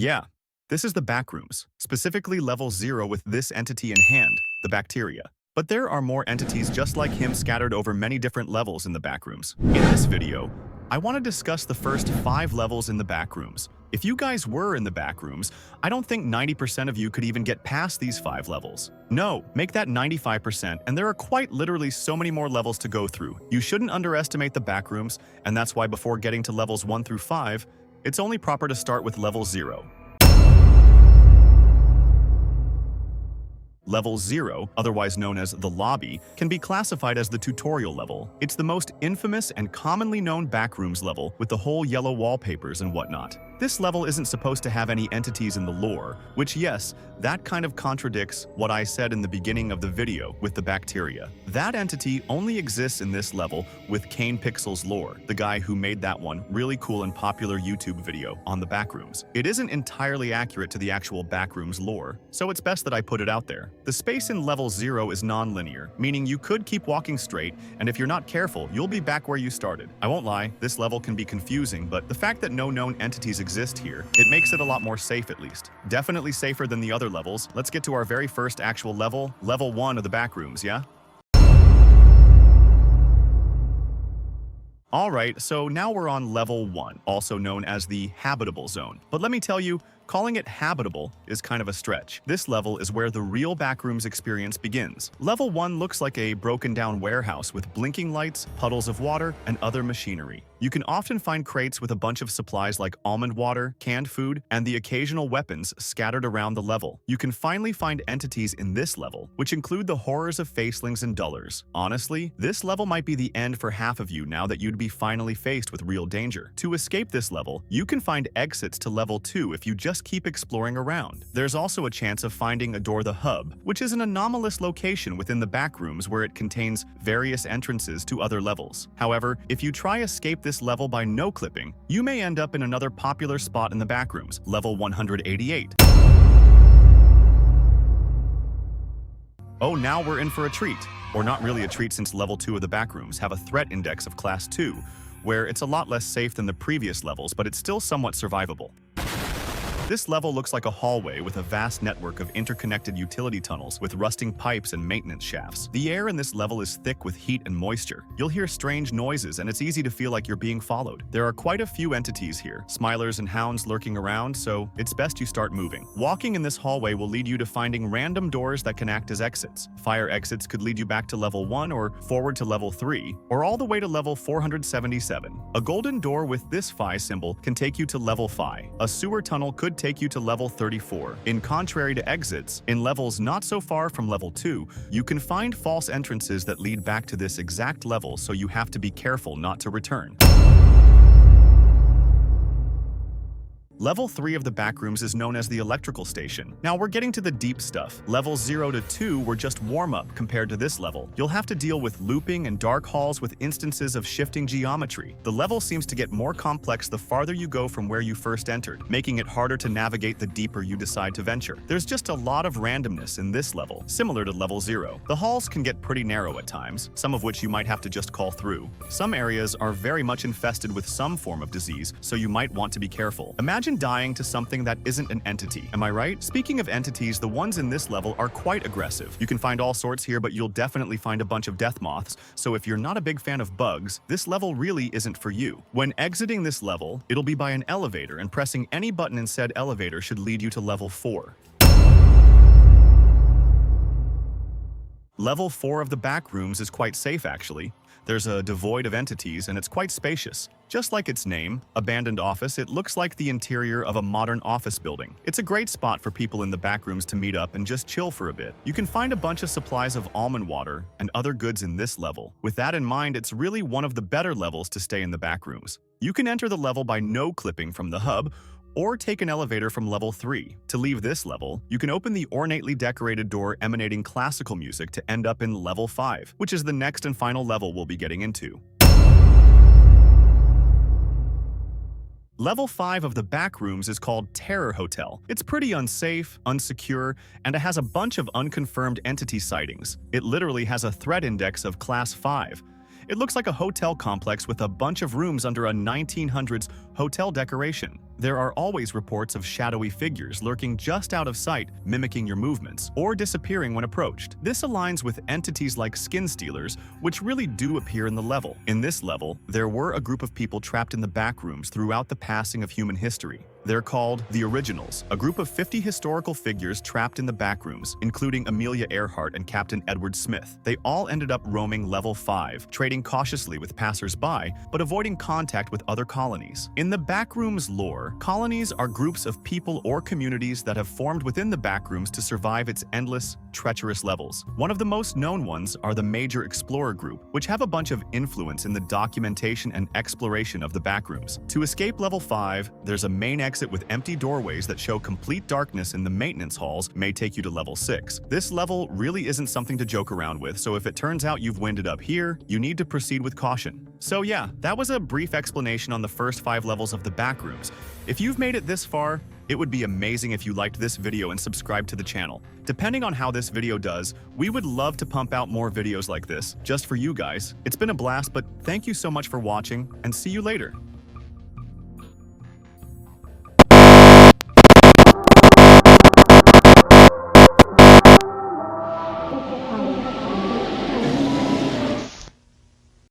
Yeah, this is the backrooms, specifically level 0 with this entity in hand, the bacteria. But there are more entities just like him scattered over many different levels in the backrooms. In this video, I want to discuss the first 5 levels in the backrooms. If you guys were in the backrooms, I don't think 90% of you could even get past these 5 levels. No, make that 95%, and there are quite literally so many more levels to go through. You shouldn't underestimate the backrooms, and that's why before getting to levels 1 through 5, it's only proper to start with level 0. Level 0, otherwise known as the lobby, can be classified as the tutorial level. It's the most infamous and commonly known backrooms level with the whole yellow wallpapers and whatnot. This level isn't supposed to have any entities in the lore, which yes, that kind of contradicts what I said in the beginning of the video with the bacteria. That entity only exists in this level with Kane Pixel's lore, the guy who made that one really cool and popular YouTube video on the backrooms. It isn't entirely accurate to the actual backrooms lore, so it's best that I put it out there. The space in level 0 is non-linear, meaning you could keep walking straight, and if you're not careful, you'll be back where you started. I won't lie, this level can be confusing, but the fact that no known entities exist here, it makes it a lot more safe at least. Definitely safer than the other levels. Let's get to our very first actual level, level 1 of the backrooms, yeah? Alright, so now we're on level 1, also known as the habitable zone. But let me tell you, calling it habitable is kind of a stretch. This level is where the real backrooms experience begins. Level 1 looks like a broken down warehouse with blinking lights, puddles of water, and other machinery. You can often find crates with a bunch of supplies like almond water, canned food, and the occasional weapons scattered around the level. You can finally find entities in this level, which include the horrors of facelings and dullers. Honestly, this level might be the end for half of you now that you'd be finally faced with real danger. To escape this level, you can find exits to level 2 if you just keep exploring around. There's also a chance of finding Adore the Hub, which is an anomalous location within the backrooms where it contains various entrances to other levels. However, if you try escape this level by no-clipping, you may end up in another popular spot in the backrooms, level 188. Oh, now we're in for a treat. Or not really a treat since level 2 of the backrooms have a threat index of class 2, where it's a lot less safe than the previous levels, but it's still somewhat survivable. This level looks like a hallway with a vast network of interconnected utility tunnels with rusting pipes and maintenance shafts. The air in this level is thick with heat and moisture. You'll hear strange noises and it's easy to feel like you're being followed. There are quite a few entities here, smilers and hounds lurking around, so it's best you start moving. Walking in this hallway will lead you to finding random doors that can act as exits. Fire exits could lead you back to level 1 or forward to level 3, or all the way to level 477. A golden door with this phi symbol can take you to level 5. A sewer tunnel could take you to level 34. In contrary to exits, in levels not so far from level 2, you can find false entrances that lead back to this exact level, so you have to be careful not to return. Level 3 of the backrooms is known as the electrical station. Now we're getting to the deep stuff. Levels 0 to 2 were just warm-up compared to this level. You'll have to deal with looping and dark halls with instances of shifting geometry. The level seems to get more complex the farther you go from where you first entered, making it harder to navigate the deeper you decide to venture. There's just a lot of randomness in this level, similar to level 0. The halls can get pretty narrow at times, some of which you might have to just call through. Some areas are very much infested with some form of disease, so you might want to be careful. Imagine dying to something that isn't an entity, am I right? Speaking of entities, the ones in this level are quite aggressive. You can find all sorts here, but you'll definitely find a bunch of death moths, so if you're not a big fan of bugs, this level really isn't for you. When exiting this level, it'll be by an elevator, and pressing any button in said elevator should lead you to level 4. Level 4 of the backrooms is quite safe actually. There's a devoid of entities and it's quite spacious. Just like its name, Abandoned Office, it looks like the interior of a modern office building. It's a great spot for people in the backrooms to meet up and just chill for a bit. You can find a bunch of supplies of almond water and other goods in this level. With that in mind, it's really one of the better levels to stay in the backrooms. You can enter the level by no-clipping from the hub, or take an elevator from level 3. To leave this level, you can open the ornately decorated door emanating classical music to end up in level 5, which is the next and final level we'll be getting into. Level 5 of the backrooms is called Terror Hotel. It's pretty unsafe, unsecure, and it has a bunch of unconfirmed entity sightings. It literally has a threat index of class 5. It looks like a hotel complex with a bunch of rooms under a 1900s hotel decoration. There are always reports of shadowy figures lurking just out of sight, mimicking your movements, or disappearing when approached. This aligns with entities like skin stealers, which really do appear in the level. In this level, there were a group of people trapped in the backrooms throughout the passing of human history. They're called the Originals, a group of 50 historical figures trapped in the backrooms, including Amelia Earhart and Captain Edward Smith. They all ended up roaming level 5, trading cautiously with passers-by, but avoiding contact with other colonies. In the backrooms lore, colonies are groups of people or communities that have formed within the backrooms to survive its endless, treacherous levels. One of the most known ones are the Major Explorer Group, which have a bunch of influence in the documentation and exploration of the backrooms. To escape level 5, there's a main exit with empty doorways that show complete darkness in the maintenance halls may take you to level 6. This level really isn't something to joke around with, so if it turns out you've winded up here, you need to proceed with caution. So yeah, that was a brief explanation on the first 5 levels of the backrooms. If you've made it this far, it would be amazing if you liked this video and subscribed to the channel. Depending on how this video does, we would love to pump out more videos like this, just for you guys. It's been a blast, but thank you so much for watching, and see you later.